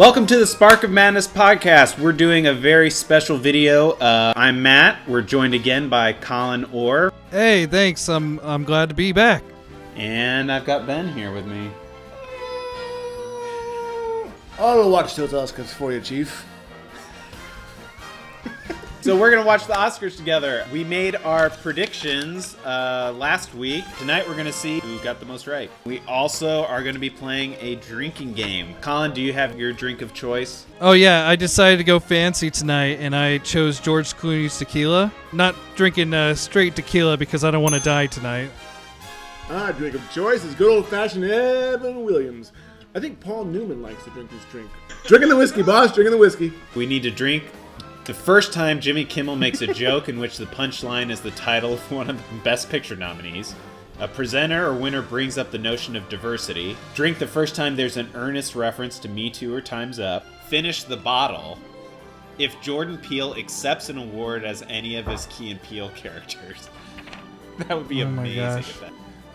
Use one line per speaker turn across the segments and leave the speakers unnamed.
Welcome to the Spark of Madness podcast. We're doing a very special video. I'm Matt. We're joined again by Colin Orr.
Hey, thanks. I'm glad to be back.
And I've got Ben here with me.
I'll watch those Oscars for you, Chief.
So we're going to watch the Oscars together. We made our predictions last week. Tonight we're going to see who got the most right. We also are going to be playing a drinking game. Colin, do you have your drink of choice?
Oh yeah, I decided to go fancy tonight, and I chose George Clooney's tequila. Not drinking straight tequila because I don't want to die tonight.
Drink of choice is good old-fashioned Evan Williams. I think Paul Newman likes to drink this drink. Drinking the whiskey, boss. Drinking the whiskey.
We need to drink the first time Jimmy Kimmel makes a joke in which the punchline is the title of one of the Best Picture nominees. A presenter or winner brings up the notion of diversity. Drink the first time there's an earnest reference to Me Too or Time's Up. Finish the bottle if Jordan Peele accepts an award as any of his Key and Peele characters. That would be amazing.
My gosh.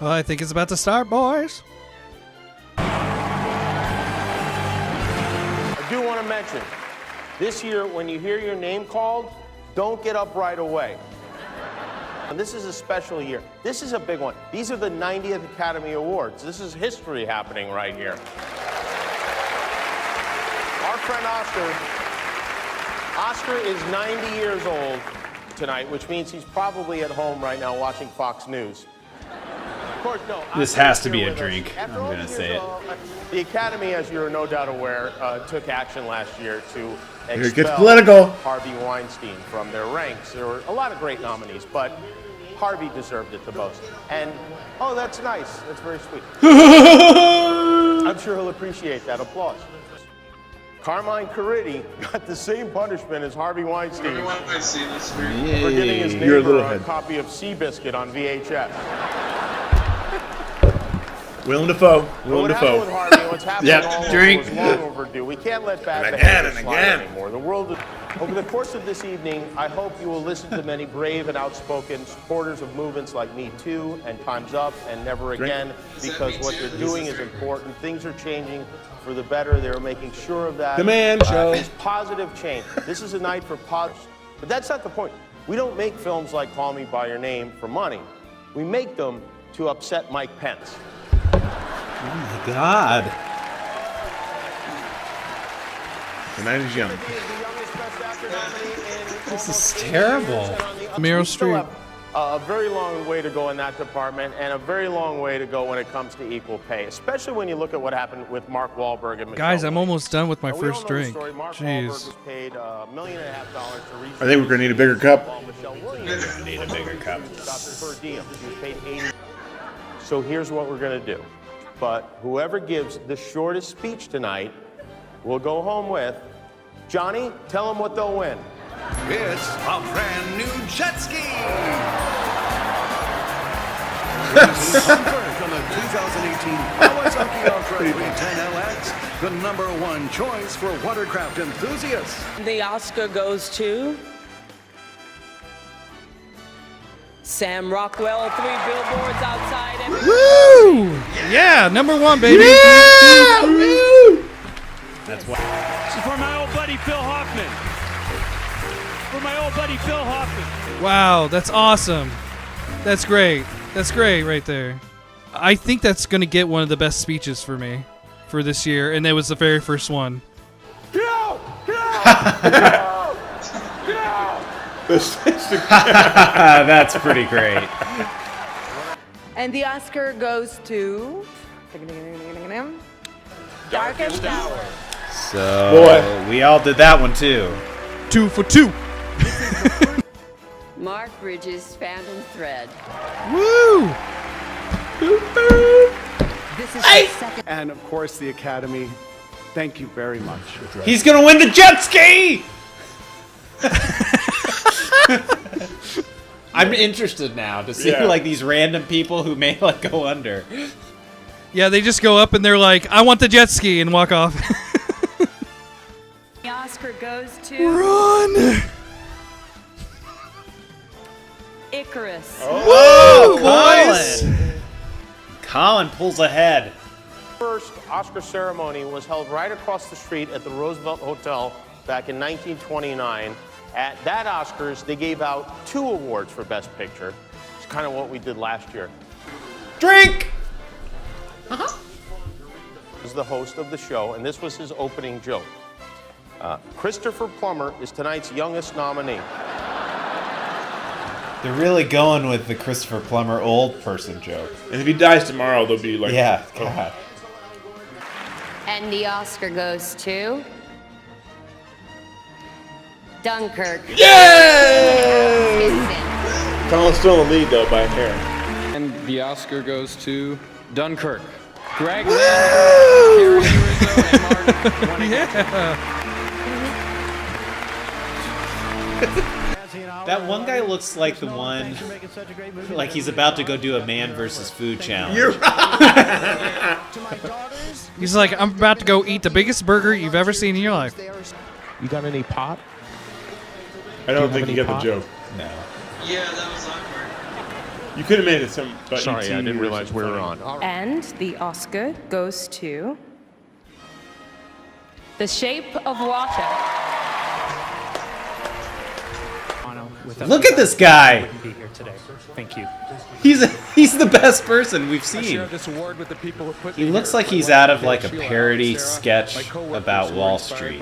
Well, I think it's about to start, boys.
I do want to mention, this year, when you hear your name called, don't get up right away. And this is a special year. This is a big one. These are the 90th Academy Awards. This is history happening right here. Our friend Oscar is 90 years old tonight, which means he's probably at home right now watching Fox News. Of course, no.
This has to be a drink. I'm going to say it.
The Academy, as you're no doubt aware, took action last year to
It gets
expel
political.
Harvey Weinstein from their ranks. There were a lot of great nominees, but Harvey deserved it the most. And, oh, that's nice. That's very sweet. I'm sure he'll appreciate that applause. Carmine Caridi got the same punishment as Harvey Weinstein for giving his neighbor a copy of Seabiscuit on VHS.
Willem Dafoe.
What happened with Harvey and what's happening all
drink.
over was long overdue. We can't let bad behavior slide anymore. The world is... Over the course of this evening, I hope you will listen to many brave and outspoken supporters of movements like Me Too and Time's Up and Never Again, because what they're doing is important. Things are changing for the better. They're making sure of that.
The Man Show.
It's positive change. This is a night for positive. But that's not the point. We don't make films like Call Me By Your Name for money. We make them to upset Mike Pence.
Oh my God.
The night is young.
This is terrible.
Meryl
We still
Streep.
have a very long way to go in that department, and a very long way to go when it comes to equal pay, especially when you look at what happened with Mark Wahlberg and Michelle
Guys, I'm
Williams.
almost done with my
Now, we
first
all know the
drink.
story. Mark
Jeez.
Wahlberg was paid $1.5 million to reach.
I think we're going to need a bigger cup.
While Michelle Williams
Need a bigger cup.
got per diem. She was paid $80. So here's what we're going to do. But whoever gives the shortest speech tonight will go home with. Johnny, tell them what they'll win.
It's a brand new jet ski! On the 2018 Kawasaki Ultra 310LX, the #1 choice for watercraft enthusiasts.
The Oscar goes to Sam Rockwell, 3 billboards outside.
Woo! Yeah, #1, baby.
Yeah! Woo! That's why.
This is for my old buddy Phil Hoffman.
Wow, that's awesome. That's great. That's great right there. I think that's going to get one of the best speeches for me for this year, and it was the very first one.
That's pretty great.
And the Oscar goes to Darkest Hour.
So, we all did that one too.
2 for 2.
Mark Bridges, Phantom Thread.
Woo!
This is the second.
And of course, the Academy, thank you very much.
He's gonna win the jet ski! I'm interested now to see like these random people who may like go under.
Yeah, they just go up and they're like, I want the jet ski, and walk off.
The Oscar goes to
Run!
Icarus.
Whoa,
boys!
Colin pulls ahead.
First Oscar ceremony was held right across the street at the Roosevelt Hotel back in 1929. At that Oscars, they gave out 2 awards for Best Picture. It's kind of what we did last year.
Drink!
Was the host of the show, and this was his opening joke. Christopher Plummer is tonight's youngest nominee.
They're really going with the Christopher Plummer old person joke.
And if he dies tomorrow, they'll be like,
Yeah, God.
And the Oscar goes to Dunkirk.
yay!
Vincent.
Colin's still in the lead, though, by a hair.
And the Oscar goes to Dunkirk. Greg Lynn, Carrie Rizzo, and Martin.
That one guy looks like the one, like he's about to go do a man versus food challenge.
You're right.
He's like, I'm about to go eat the biggest burger you've ever seen in your life.
You got any pot?
I don't think you get the joke.
No.
Yeah, that was awkward.
You could have made it some. But
Sorry, I didn't realize we were on.
And the Oscar goes to The Shape of Water.
Look at this guy.
Be here today. Thank you.
He's the best person we've seen.
Share this award with the people who put
He
me
looks
here.
like he's out of like a parody sketch about Wall Street.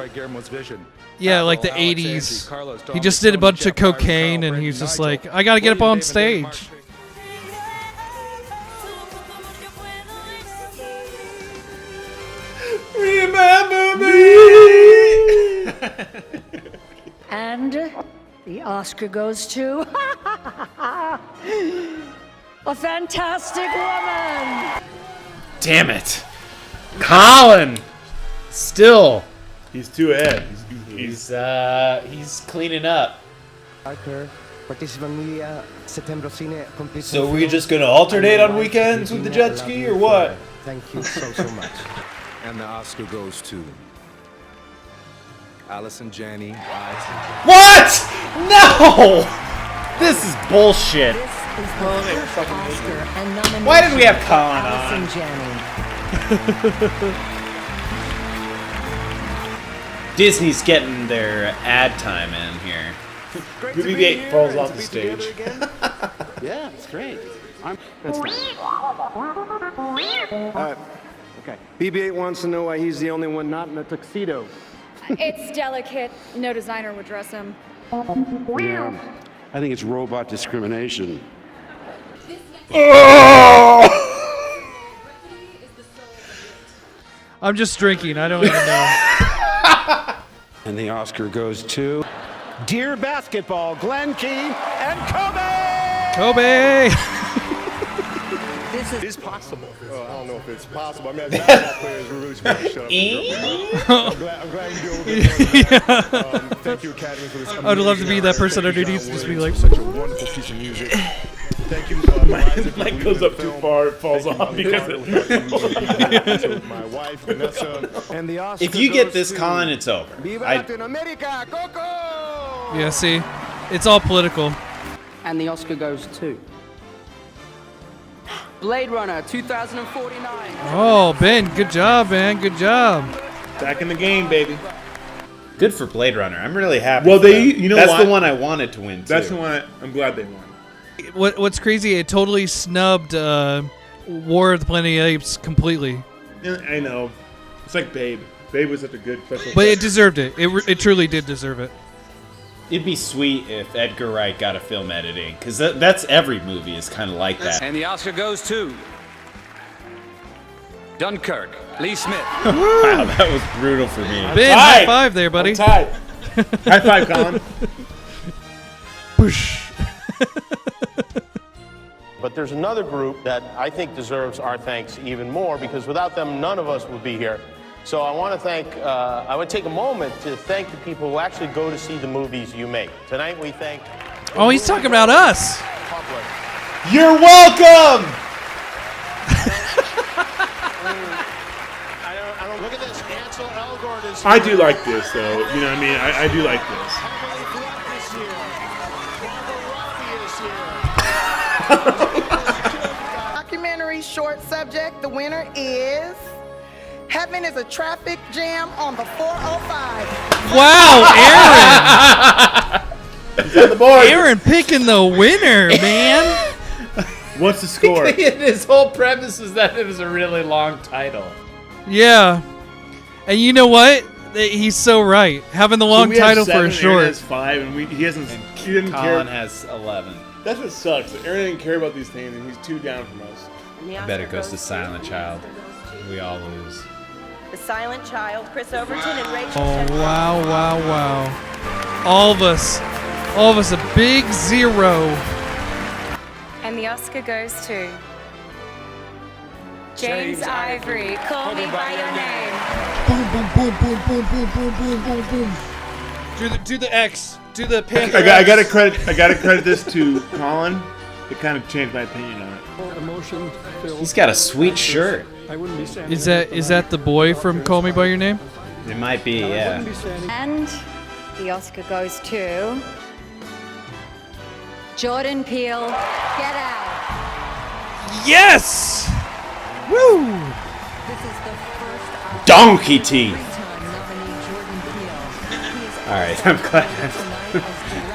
Yeah, like the 80s. He just did a bunch of cocaine and he's just like, I gotta get up on stage.
Remember me.
And the Oscar goes to a fantastic woman.
Damn it, Colin. Still,
He's too ahead.
he's cleaning up. So we're just gonna alternate on weekends with the jet ski, or what?
Thank you so much. And the Oscar goes to Allison Janney.
What? No! This is bullshit.
This is the first Oscar and nomination.
Why did we have Colin
Allison
on?
Janney.
Disney's getting their ad time in here.
BB-8 falls off the stage.
Yeah, it's great. Okay. BB-8 wants to know why he's the only one not in a tuxedo.
It's delicate. No designer would dress him.
Yeah. I think it's robot discrimination.
I'm just drinking. I don't even know.
And the Oscar goes to Dear Basketball, Glenn Keane and Kobe!
Kobe!
This
It is possible. I don't know if it's possible. I mean, as basketball players, we're really supposed to shut up. I'm glad you do it. Thank you, Academy, for this.
I'd love to be that person underneath, just be like,
such a wonderful piece of music. Thank you. My mic goes up too far, it falls off because it. My wife, Vanessa,
And the Oscar
If you get
goes
this,
to
Colin, it's over.
Viva
I,
Latin America, Coco!
yeah, see? It's all political.
And the Oscar goes to Blade Runner 2049.
Oh, Ben, good job, man. Good job.
Back in the game, baby.
good for Blade Runner. I'm really happy.
Well,
for
they,
them.
you know
that's
what?
the one I wanted to win, too.
That's the one I'm glad they won.
What's crazy, it totally snubbed War of the Planet of the Apes completely.
Yeah, I know. It's like Babe. Babe was such a good special.
But it deserved it. It truly did deserve it.
It'd be sweet if Edgar Wright got a film editing, because that's every movie is kind of like that.
And the Oscar goes to Dunkirk, Lee Smith.
Wow, that was brutal for me.
Ben, high five there, buddy.
I'm tied. High five, Colin.
Push.
But there's another group that I think deserves our thanks even more, because without them, none of us would be here. So I want to thank, I would take a moment to thank the people who actually go to see the movies you make. Tonight we thank...
Oh, he's talking about us.
Public.
You're welcome!
I don't look at this. Ansel Elgort is
I do like this, though. You know what I mean? I do like this.
Documentary short subject. The winner is
Heaven is a traffic jam on the 405.
Wow, Aaron!
He's on the board.
Aaron picking the winner, man.
What's the score?
His whole premise was that it was a really long title.
Yeah. And you know what? He's so right. Having the long
So we have
title for
7,
a short.
Aaron has 5, and he didn't
Colin
care.
has 11.
That's what sucks. Aaron didn't care about these things, and he's 2 down from us.
I bet it goes to Silent Child. We all lose.
The Silent Child, Chris Overton and Rachel.
Oh, wow, wow, wow. All of us a big 0.
And the Oscar goes to James Ivory. Call me by your name.
Boom, boom, boom, boom, boom, boom, boom, boom, boom, boom. Do the X. Do the Panther.
I gotta credit this to Colin. It kind of changed my opinion on it.
He's got a sweet shirt.
Is that the boy from Call Me by Your Name?
It might be, yeah.
And the Oscar goes to Jordan Peele. Get Out.
Yes! Woo!
Donkey teeth. All right, I'm glad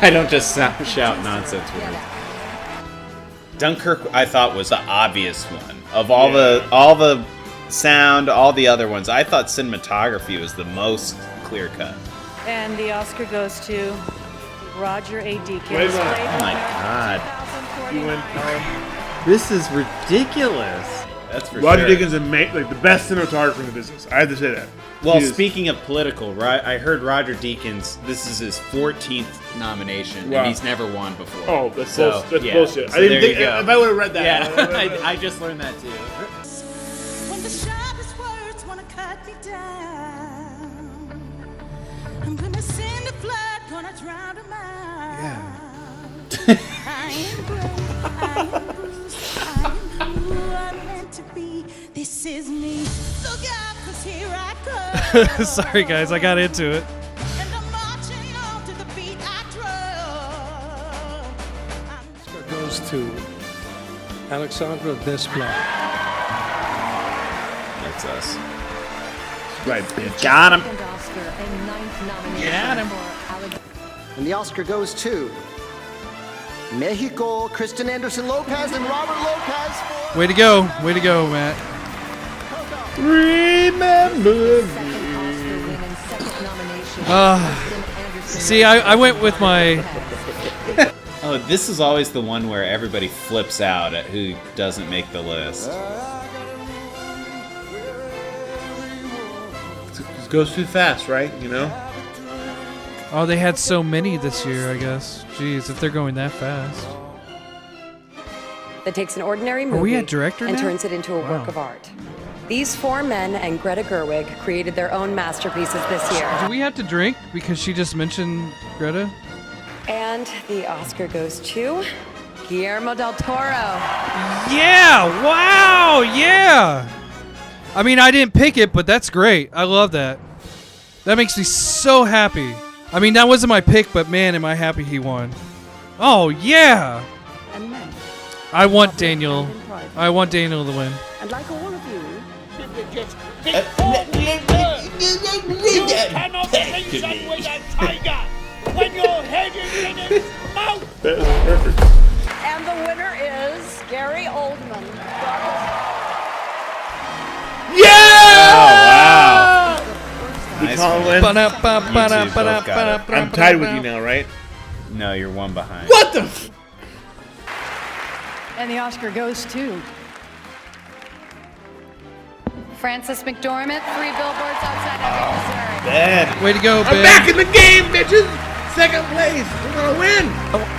I don't just shout nonsense words. Dunkirk, I thought, was the obvious one of all the sound, all the other ones. I thought cinematography was the most clear cut.
And the Oscar goes to Roger A. Deakins.
Wait a minute.
Oh my god,
You win, Colin.
this is ridiculous. That's for
Roger
sure.
Deakins is like the best cinematographer in the business. I have to say that.
Well,
He is-
speaking of political, right? I heard Roger Deakins. This is his 14th nomination,
Wow.
and he's never won before.
Oh, that's
So,
bullshit. That's
yeah.
bullshit.
So
I didn't
there
think
you go.
if I would have read that.
Yeah, I just learned that too.
When the sharpest words wanna cut me down, I'm gonna send a flood, gonna drown them out. I am brave, I am bruised, I am who I'm meant to be. This is me. Look out, 'cause here I come.
Sorry, guys, I got into it.
And I'm marching on to the beat I drum.
Goes to Alexandra Desplat.
That's us.
Right, bitch.
Got him.
Got him.
And the Oscar goes to Mexico, Kristen Anderson Lopez and Robert Lopez.
Way to go, Matt.
Remember me.
See, I went with my.
Oh, this is always the one where everybody flips out at who doesn't make the list.
It goes too fast, right? You know?
Oh, they had so many this year, I guess. Jeez, if they're going that fast.
That takes an ordinary movie
Are we at director
and
now?
turns it into a
Wow.
work of art. These 4 men and Greta Gerwig created their own masterpieces this year.
Do we have to drink because she just mentioned Greta?
And the Oscar goes to Guillermo del Toro.
Yeah! Wow! Yeah! I mean, I didn't pick it, but that's great. I love that. That makes me so happy. I mean, that wasn't my pick, but man, am I happy he won. Oh, yeah!
And men.
I want Daniel. I want Daniel to win.
And like all of you,
You cannot reason with a tiger when your head is in its mouth.
That was perfect.
and the winner is Gary Oldman.
Yeah!
Oh, wow.
Did
Nice
Colin
one.
win?
You two both got it.
I'm tied with you now, right?
No, you're one behind.
What the?
And the Oscar goes to Frances McDormand, 3 Billboards Outside Ebbing, Missouri.
Ben.
Way to go, Ben.
I'm back in the game, bitches! Second place! We're gonna win!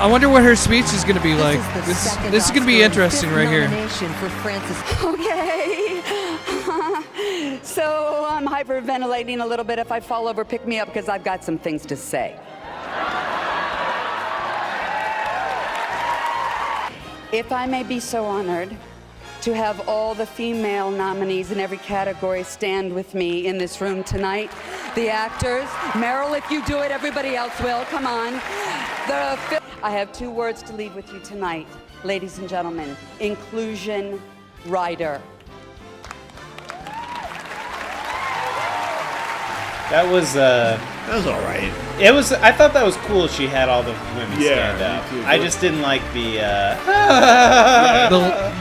I wonder what her speech is going to be like. This is going to be interesting right here.
Okay. So I'm hyperventilating a little bit. If I fall over, pick me up because I've got some things to say. If I may be so honored to have all the female nominees in every category stand with me in this room tonight. The actors, Meryl, if you do it, everybody else will. Come on. I have 2 words to leave with you tonight, ladies and gentlemen. Inclusion rider.
That was
all right.
It was. I thought that was cool. She had all the women stand
me
up.
too.
I just didn't like the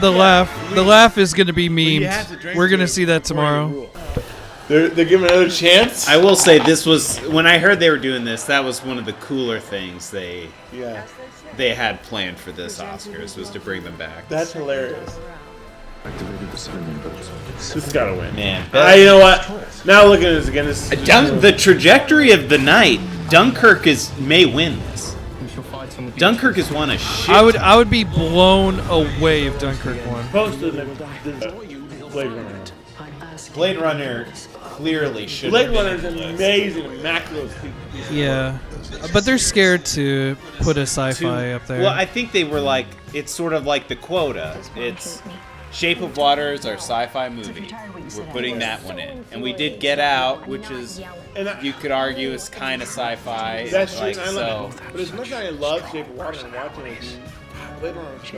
The laugh. The laugh is gonna be
you have to
memed.
drink
We're gonna
to
see that
before you
tomorrow.
rule. They're giving another chance.
I will say this was when I heard they were doing this. That was one of the cooler things they had planned for this Oscars was to bring them back.
That's hilarious. This has got to win.
Man,
you know what? Now looking at this again,
the trajectory of the night. Dunkirk may win this. Dunkirk has won a shit.
I would be blown away if Dunkirk won.
Post the Blade Runner.
Blade Runner clearly should.
Blade Runner is an amazing, immaculate.
Yeah, but they're scared to put a sci-fi up there.
Well, I think they were like, it's sort of like the quota. It's Shape of Water is our sci-fi movie. We're putting that one in, and we did Get Out, which is you could argue is kind of sci-fi.
That's true.
Like,
I love it. But as much as I love Shape of Water and watching it,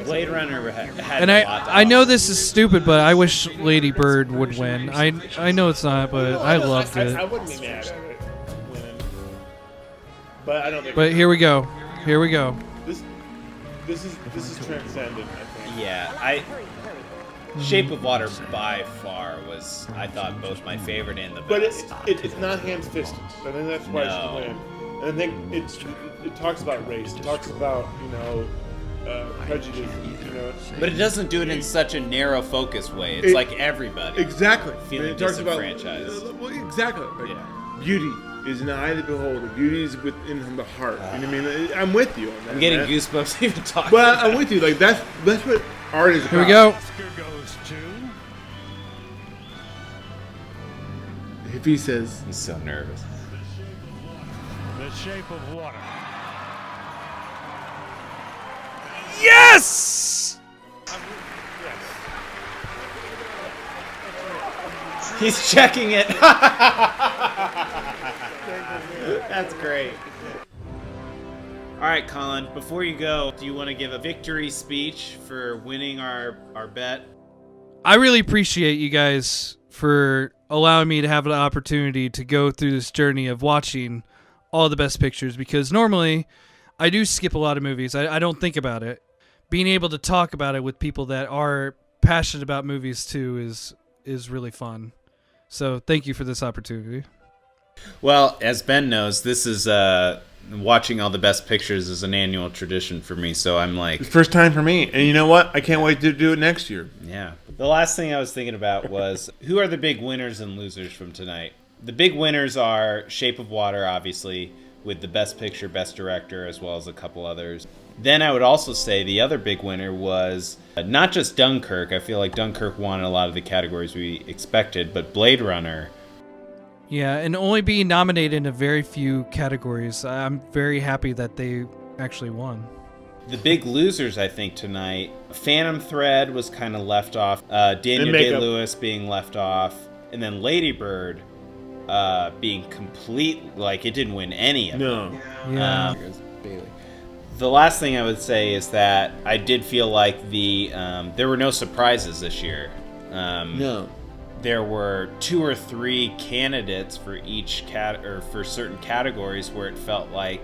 Blade Runner had
and
a lot to
I know
offer.
this is stupid, but I wish Lady Bird would win. I know it's not, but I loved it.
I wouldn't be mad at it winning. But I don't think.
But here we go. Here we go.
This is transcendent. I think.
Yeah, Shape of Water by far was, I thought, both my favorite and the best.
But it's not hand-fisted. I think that's why it should win. And I think it talks about race. It talks about prejudice.
But it doesn't do it in such a narrow focus way. It's like everybody.
Exactly.
Feeling disenfranchised.
Exactly. Like, beauty is in the eye of the beholder. Beauty is within the heart. You know what I mean? I'm with you on that.
I'm getting goosebumps even talking.
But I'm with you. Like that's what art is about.
Here we go.
Oscar goes to
If he says,
he's so nervous.
The Shape of Water.
Yes!
He's checking it. That's great. All right, Colin, before you go, do you want to give a victory speech for winning our bet?
I really appreciate you guys for allowing me to have an opportunity to go through this journey of watching all the best pictures, because normally I do skip a lot of movies. I don't think about it. Being able to talk about it with people that are passionate about movies too is really fun. So thank you for this opportunity.
Well, as Ben knows, this is watching all the best pictures is an annual tradition for me. So I'm like,
it's first time for me, and you know what? I can't wait to do it next year.
Yeah. The last thing I was thinking about was who are the big winners and losers from tonight? The big winners are Shape of Water, obviously, with the Best Picture, Best Director, as well as a couple others. Then I would also say the other big winner was not just Dunkirk. I feel like Dunkirk won in a lot of the categories we expected, but Blade Runner.
Yeah, and only being nominated in a very few categories. I'm very happy that they actually won.
The big losers, I think, tonight, Phantom Thread was kind of left off, Daniel Day-Lewis being left off, and then Lady Bird being complete, like it didn't win any of them.
Yeah.
The last thing I would say is that I did feel like there were no surprises this year.
No.
There were 2 or 3 candidates for each for certain categories where it felt like,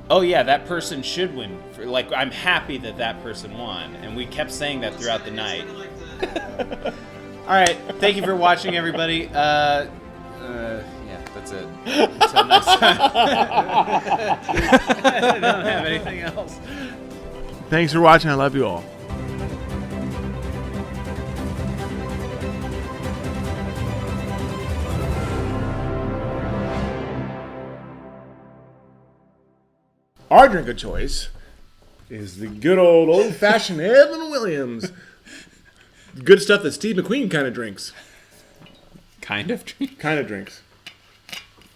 oh yeah, that person should win. Like, I'm happy that person won, and we kept saying that throughout the night. All right, thank you for watching, everybody. Yeah, that's it. Until next time. I don't have anything else.
Thanks for watching. I love you all. Our drink of choice is the good old-fashioned Evan Williams. Good stuff that Steve McQueen kind of drinks.
Kind of
drinks.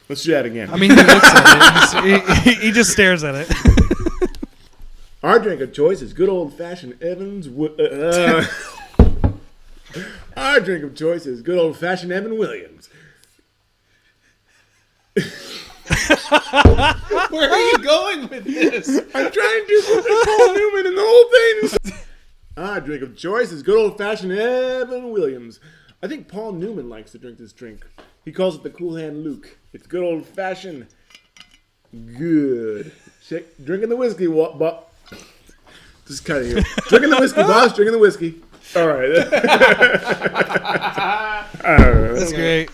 Let's do that again.
I mean, he looks at it. He just stares at it.
Our drink of choice is good old-fashioned Evans. Our drink of choice is good old-fashioned Evan Williams.
Where are you going with this?
I'm trying to do something Paul Newman and the whole thing. Our drink of choice is good old-fashioned Evan Williams. I think Paul Newman likes to drink this drink. He calls it the Cool Hand Luke. It's good old fashioned. Good. Drinking the whiskey, but just kind of here. Drinking the whiskey, boss. Drinking the whiskey. All right.
That's great.